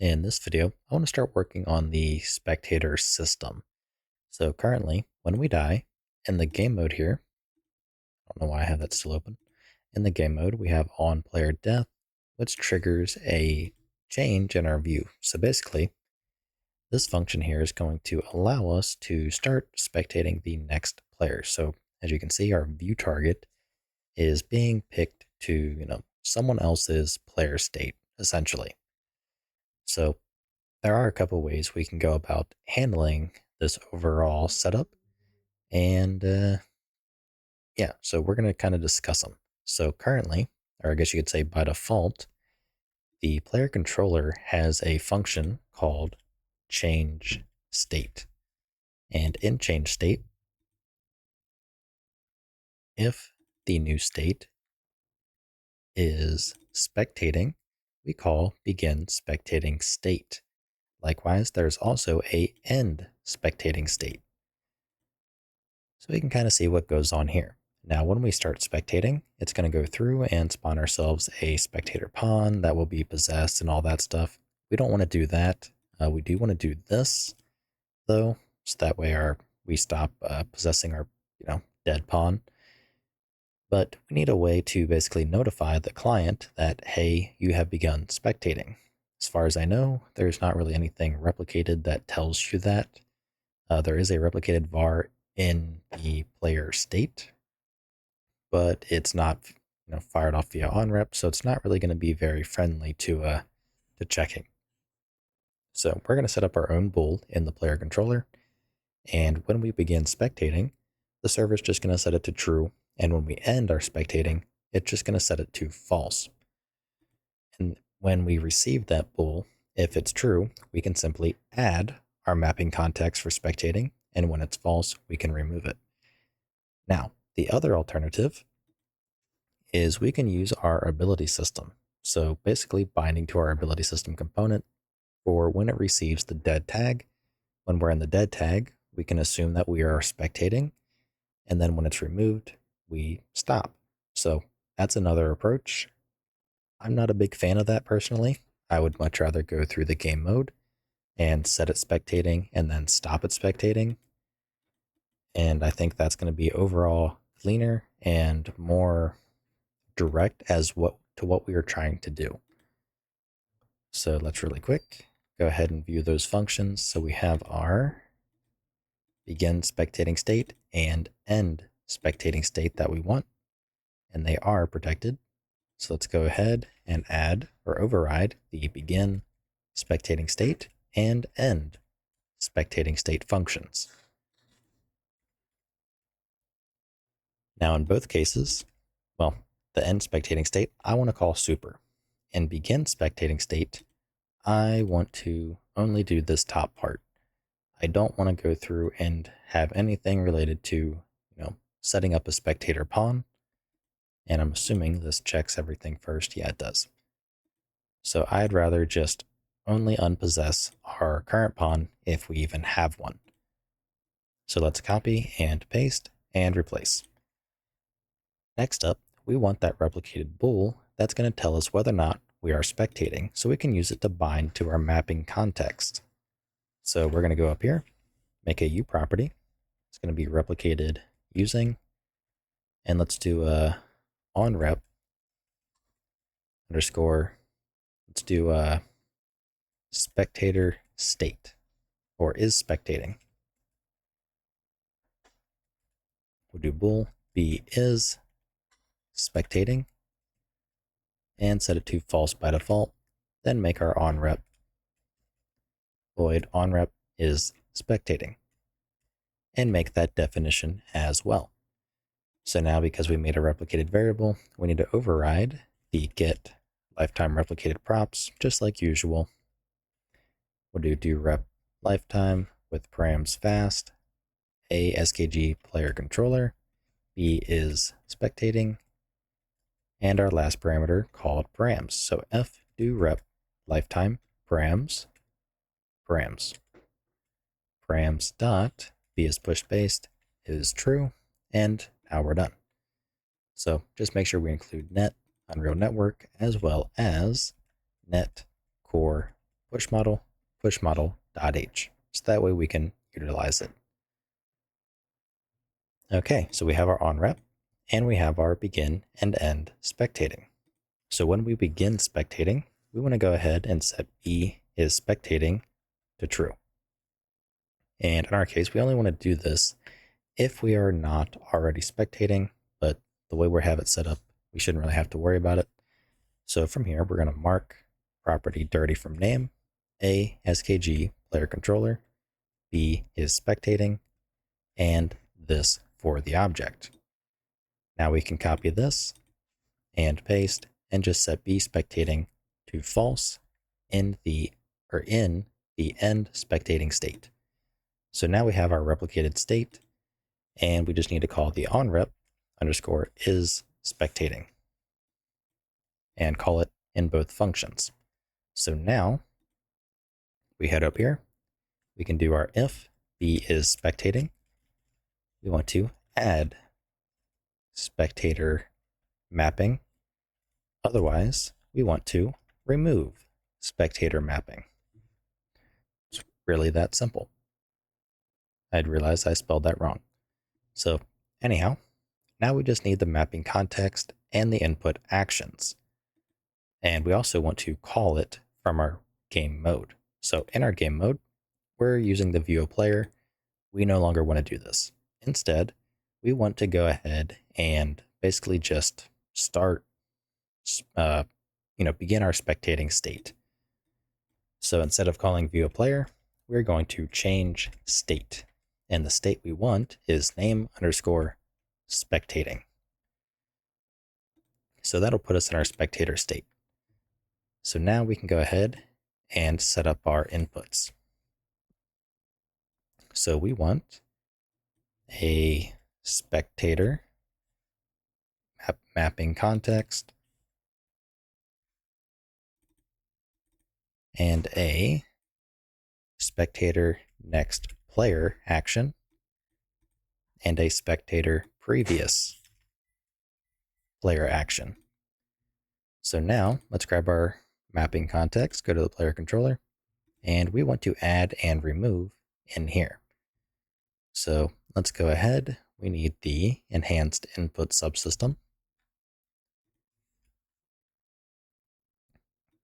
In this video, I want to start working on the spectator system. So currently, when we die, in the game mode here, I don't know why I have that still open. In the game mode, we have on player death, which triggers a change in our view. So basically, this function here is going to allow us to start spectating the next player. So as you can see, our view target is being picked to, someone else's player state, essentially. So there are a couple ways we can go about handling this overall setup. And yeah, so we're going to kind of discuss them. So currently, or I guess you could say by default, the player controller has a function called change state. And in change state, if the new state is spectating, we call begin spectating state. Likewise, there's also a end spectating state. So we can kind of see what goes on here. Now, when we start spectating, it's going to go through and spawn ourselves a spectator pawn that will be possessed and all that stuff. We don't want to do that. We do want to do this, though, so that way we stop possessing our dead pawn. But we need a way to basically notify the client that, hey, you have begun spectating. As far as I know, there's not really anything replicated that tells you that. There is a replicated var in the player state, but it's not fired off via onrep, so it's not really going to be very friendly to checking. So we're going to set up our own bool in the player controller, and when we begin spectating, the server's just going to set it to true, and when we end our spectating, it's just going to set it to false. And when we receive that bool, if it's true, we can simply add our mapping context for spectating, and when it's false, we can remove it. Now, the other alternative is we can use our ability system. So basically binding to our ability system component for when it receives the dead tag. When we're in the dead tag, we can assume that we are spectating, and then when it's removed, we stop. So that's another approach. I'm not a big fan of that personally. I would much rather go through the game mode and set it spectating and then stop it spectating. And I think that's going to be overall cleaner and more direct as to what we are trying to do. So let's really quick go ahead and view those functions. So we have our begin spectating state and end spectating state that we want, and they are protected. So let's go ahead and add or override the begin spectating state and end spectating state functions. Now in both cases, well, the end spectating state I want to call super, and begin spectating state I want to only do this top part. I don't want to go through and have anything related to, setting up a spectator pawn. And I'm assuming this checks everything first. Yeah, it does. So I'd rather just only unpossess our current pawn if we even have one. So let's copy and paste and replace. Next up, we want that replicated bool that's going to tell us whether or not we are spectating, so we can use it to bind to our mapping context. So we're going to go up here, make a U property. It's going to be replicated using, and let's do a onrep underscore, let's do a spectator state, or is spectating. We'll do bool b is spectating and set it to false by default, then make our onrep void onrep is spectating, and make that definition as well. So now because we made a replicated variable, we need to override the get lifetime replicated props, just like usual. We'll do rep lifetime with params fast, a skg player controller, b is spectating, and our last parameter called params. So f do rep lifetime params dot b is push based is true, and now we're done. So just make sure we include net Unreal Network as well as net core push model, push model.h. So that way we can utilize it. Okay, so we have our onRep and we have our begin and end spectating. So when we begin spectating, we want to go ahead and set B is spectating to true. And in our case, we only want to do this if we are not already spectating, but the way we have it set up, we shouldn't really have to worry about it. So from here, we're going to mark property dirty from name, A SKG player controller, B is spectating, and this for the object. Now we can copy this and paste and just set B spectating to false in the end spectating state. So now we have our replicated state, and we just need to call the onRep underscore is spectating and call it in both functions. So now we head up here. We can do our if B is spectating. We want to add spectator mapping. Otherwise, we want to remove spectator mapping. It's really that simple. I'd realized I spelled that wrong. So anyhow, now we just need the mapping context and the input actions. And we also want to call it from our game mode. So in our game mode, we're using the view of player. We no longer want to do this. Instead, we want to go ahead and basically just start, begin our spectating state. So instead of calling view of player, we're going to change state. And the state we want is name underscore spectating. So that'll put us in our spectator state. So now we can go ahead and set up our inputs. So we want a spectator mapping context and a spectator next player action and a spectator previous player action. So now let's grab our mapping context, go to the player controller, and we want to add and remove in here. So let's go ahead. We need the enhanced input subsystem.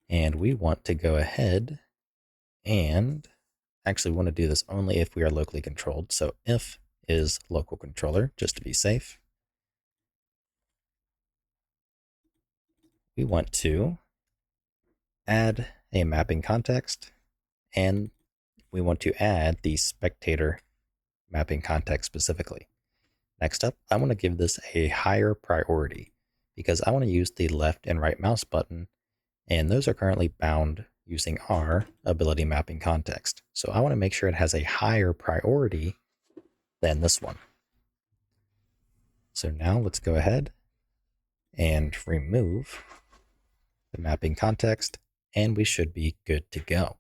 And we want to go ahead and actually want to do this only if we are locally controlled. So if is local controller, just to be safe. We want to add a mapping context, and we want to add the spectator mapping context specifically. Next up, I want to give this a higher priority because I want to use the left and right mouse button, and those are currently bound using our ability mapping context. So I want to make sure it has a higher priority than this one. So now let's go ahead and remove the mapping context, and we should be good to go.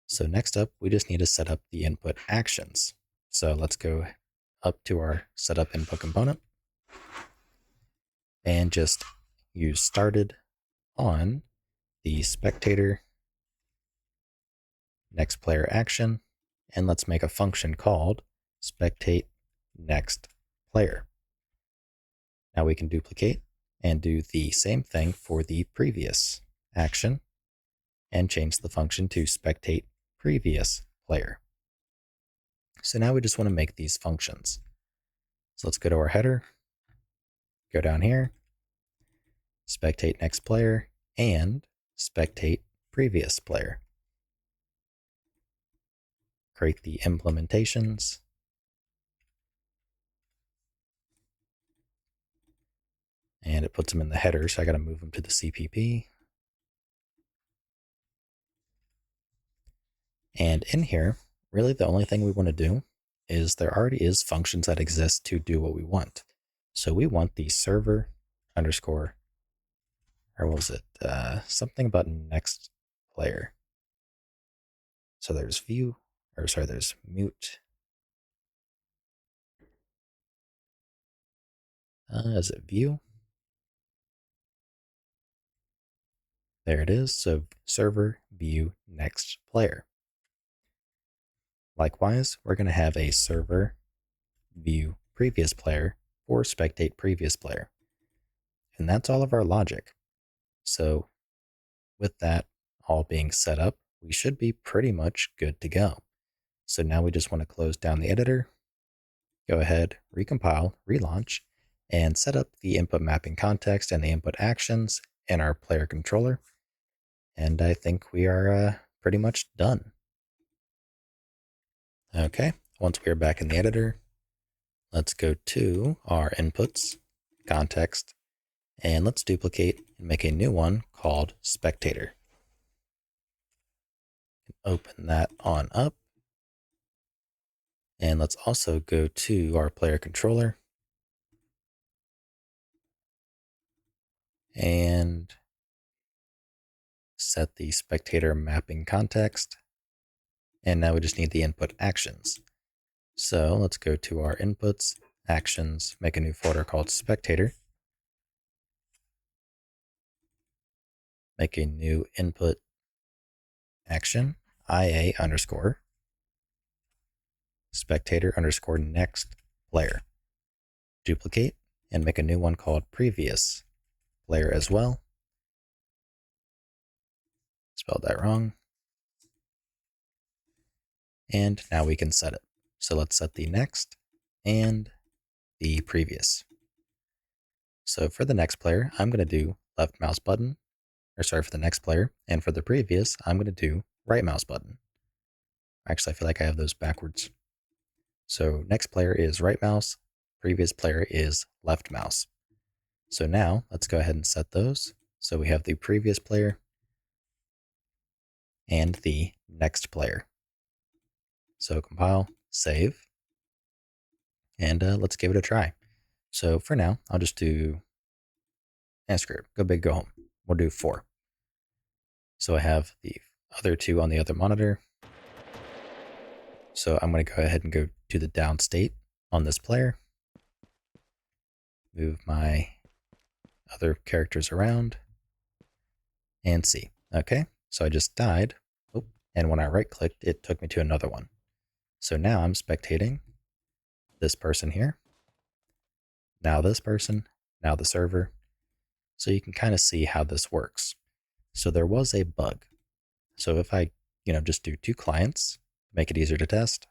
So next up, we just need to set up the input actions. So let's go up to our setup input component and just use started on the spectator next player action, and let's make a function called spectate next player. Now we can duplicate and do the same thing for the previous action and change the function to spectate previous player. So now we just want to make these functions. So let's go to our header, go down here, spectate next player, and spectate previous player. Create the implementations. And it puts them in the header, so I got to move them to the CPP. And in here, really the only thing we want to do is there already is functions that exist to do what we want. So we want the server underscore, or what was it? Something about next player. So there's there's mute. Is it view? There it is. So server view next player. Likewise, we're going to have a server view previous player or spectate previous player. And that's all of our logic. So with that all being set up, we should be pretty much good to go. So now we just want to close down the editor, go ahead, recompile, relaunch, and set up the input mapping context and the input actions in our player controller. And I think we are pretty much done. Okay, once we are back in the editor, let's go to our inputs, context, and let's duplicate and make a new one called Spectator. Open that on up. And let's also go to our player controller and set the spectator mapping context. And now we just need the input actions. So let's go to our inputs, actions, make a new folder called Spectator. Make a new input action, IA underscore spectator underscore next player. Duplicate and make a new one called previous player as well. Spelled that wrong. And now we can set it. So let's set the next and the previous. So for the next player, I'm going to do left mouse button, or sorry, for the next player. And for the previous, I'm going to do right mouse button. Actually, I feel like I have those backwards. So next player is right mouse, previous player is left mouse. So now let's go ahead and set those. So we have the previous player and the next player. So compile, save, and let's give it a try. So for now, I'll just do, screw it, go big, go home. We'll do 4. So I have the other 2 on the other monitor. So I'm going to go ahead and go to the down state on this player. Move my other characters around and see. Okay, so I just died. Oh, and when I right clicked, it took me to another one. So now I'm spectating this person here. Now this person, now the server. So you can kind of see how this works. So there was a bug. So if I, just do 2 clients, make it easier to test,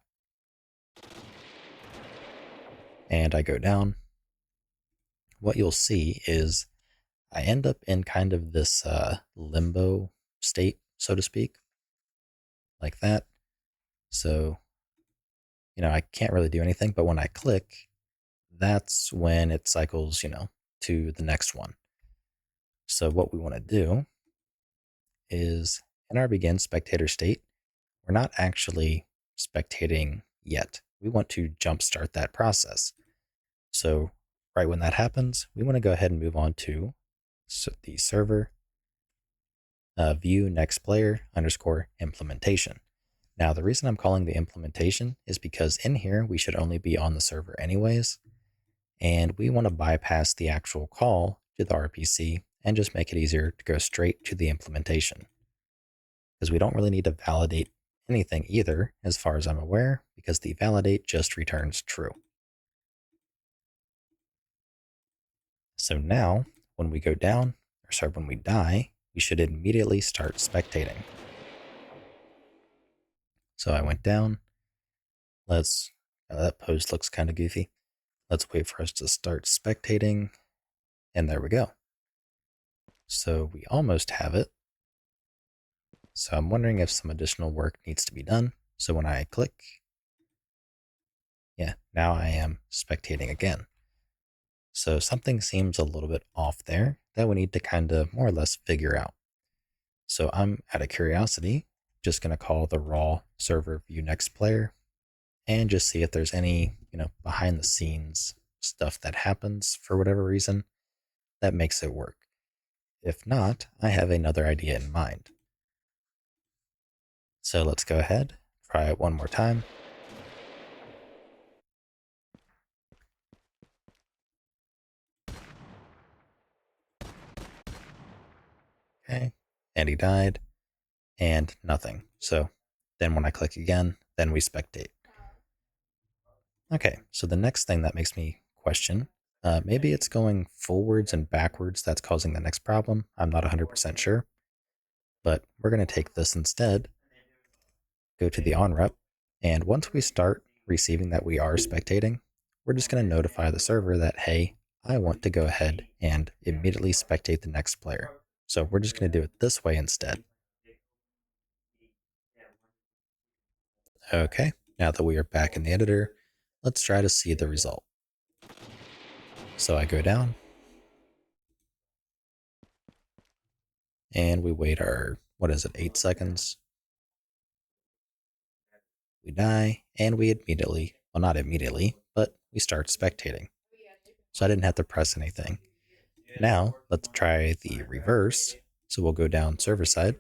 and I go down, what you'll see is I end up in kind of this limbo state, so to speak, like that. So, I can't really do anything, but when I click, that's when it cycles, to the next one. So what we want to do is in our begin spectator state, we're not actually spectating yet. We want to jumpstart that process. So right when that happens, we want to go ahead and move on to the server view next player underscore implementation. Now, the reason I'm calling the implementation is because in here, we should only be on the server anyways. And we want to bypass the actual call to the RPC and just make it easier to go straight to the implementation. Because we don't really need to validate anything either, as far as I'm aware, because the validate just returns true. So now, when we go down, when we die, we should immediately start spectating. So I went down. That post looks kind of goofy. Let's wait for us to start spectating. And there we go. So we almost have it. So I'm wondering if some additional work needs to be done. So when I click, now I am spectating again. So something seems a little bit off there that we need to kind of more or less figure out. So I'm, out of curiosity, just going to call the raw server view next player and just see if there's any, behind the scenes stuff that happens for whatever reason that makes it work. If not, I have another idea in mind. So let's go ahead, try it one more time. Okay, and he died. and nothing. So then when I click again, then we spectate. Okay, so the next thing that makes me question, maybe it's going forwards and backwards that's causing the next problem. I'm not 100% sure, but we're going to take this instead, go to the on rep, and once we start receiving that we are spectating, we're just going to notify the server that, hey, I want to go ahead and immediately spectate the next player. So we're just going to do it this way instead. Okay, now that we are back in the editor, let's try to see the result. So I go down, and we wait our, 8 seconds. We die, and we immediately, well, not immediately, but we start spectating. So I didn't have to press anything. Now, let's try the reverse. So we'll go down server side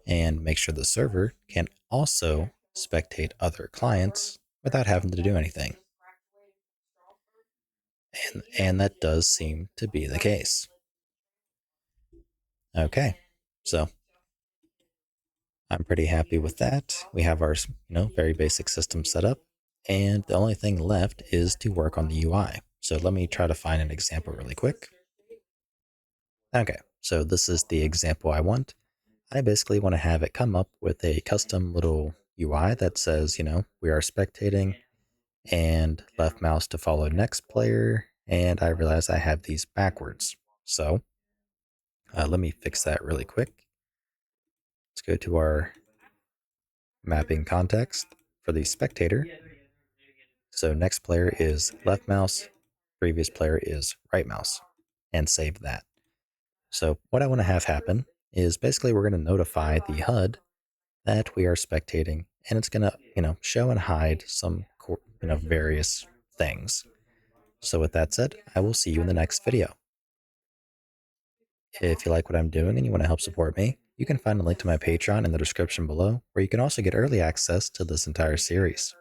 and make sure the server can also spectate other clients without having to do anything. And that does seem to be the case. Okay, so I'm pretty happy with that. We have our, very basic system set up, and the only thing left is to work on the UI. So let me try to find an example really quick. Okay, so this is the example I want. I basically want to have it come up with a custom little UI that says, we are spectating and left mouse to follow next player. And I realize I have these backwards. So let me fix that really quick. Let's go to our mapping context for the spectator. So next player is left mouse, previous player is right mouse, and save that. So what I want to have happen is basically we're going to notify the HUD that we are spectating, and it's going to, show and hide some, various things. So with that said, I will see you in the next video. If you like what I'm doing and you want to help support me, you can find a link to my Patreon in the description below, where you can also get early access to this entire series.